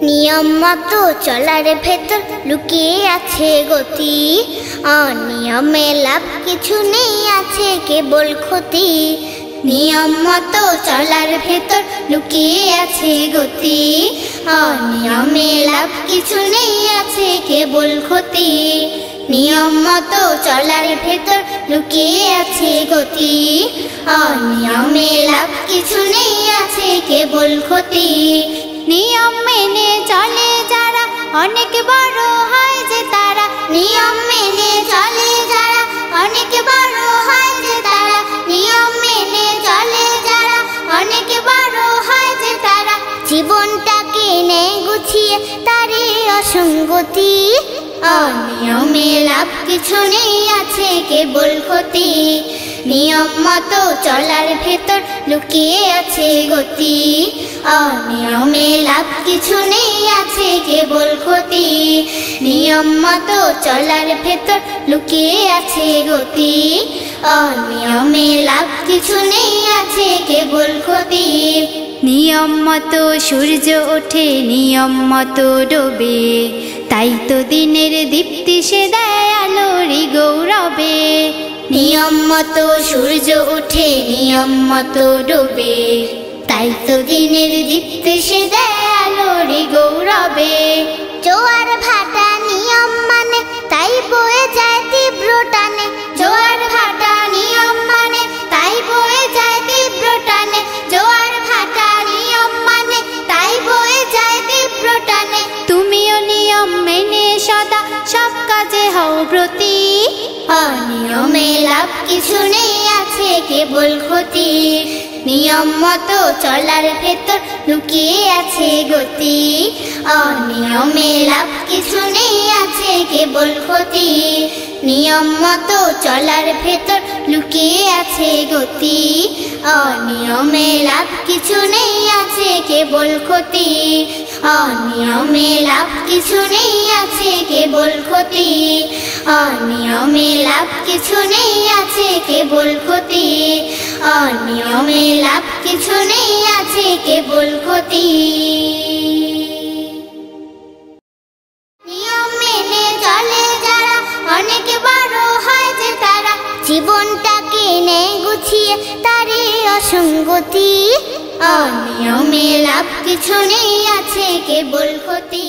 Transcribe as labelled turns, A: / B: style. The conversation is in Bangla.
A: নিয়ম মতো চলার ভেতর লুকিয়ে আছে গতি, অনিয়মে লাভ কিছু নেই, আছে কেবল ক্ষতি। নিয়ম মতো চলার ভেতর লুকিয়ে আছে গতি, অনিয়মে লাভ কিছু নেই, আছে কেবল ক্ষতি। নিয়ম মতো চলার ভেতর লুকিয়ে আছে গতি, অনিয়মে লাভ কিছু নেই, আছে কেবল ক্ষতি। নিয়ম মেনে চলে যারা অনেক বড় হয় যে তারা, নিয়ম মেনে চলে যারা অনেক বড় হয় যে তারা, নিয়ম মেনে চলে যারা অনেক বড় হয় যে তারা। জীবনটাকে নে গুছিয়ে তারে অসঙ্গতি, অনিয়মে লাভ কিছু নেই, আছে কেবল ক্ষতি। নিয়ম মতো চলার ভেতর লুকিয়ে আছে গতি, অনিয়মে লাভ কিছু নেই, আছে কেবল ক্ষতি। নিয়ম মতো চলার ভেতর লুকিয়ে আছে গতি, অনিয়মে লাভ কিছু নেই, আছে কেবল ক্ষতি।
B: নিয়ম মতো সূর্য ওঠে, নিয়ম মতো ডোবে, তাই তো দিনের দীপ্তি সে দেয় আলোরই গৌরবে।
A: নিয়ম মতো সূর্য ওঠে, নিয়ম মতো ডোবে, তাই তো দিনের দীপ্তি সে দেয় আলোরই গৌরবে। জোয়ার ভাটা নিয়ম মানে তাই বয়ে যায় তীব্র টানে, জোয়ার ভাটা নিয়ম মানে তাই বয়ে যায় তীব্র টানে, জোয়ার ভাটা নিয়ম মানে তাই বয়ে যায় তীব্র টানে।
B: তুমিও নিয়ম মেনে সদা সব কাজে হও ব্রতী,
A: অনিয়মে লাভ কিছু নেই, আছে কেবল ক্ষতি। নিয়ম মতো চলার ভেতর লুকিয়ে আছে গতি, অনিয়মে লাভ কিছু নেই, আছে কেবল ক্ষতি। নিয়ম মতো চলার ভেতর লুকিয়ে আছে গতি, অনিয়মে লাভ কিছু নেই, আছে কেবল ক্ষতি। অনিয়মে লাভ কিছু নেই, আছে কেবল ক্ষতি। অনিয়মে লাভ কিছু নেই, আছে কেবল ক্ষতি। অনিয়মে লাভ কিছু নেই, আছে কেবল ক্ষতি। নিয়ম মেনে চলে যারা অনেক বড় হয় যে তারা, জীবনটাকে নে গুছিয়ে তারে অসঙ্গতি, অনিয়মে লাভ কিছু নেই, আছে কেবল ক্ষতি।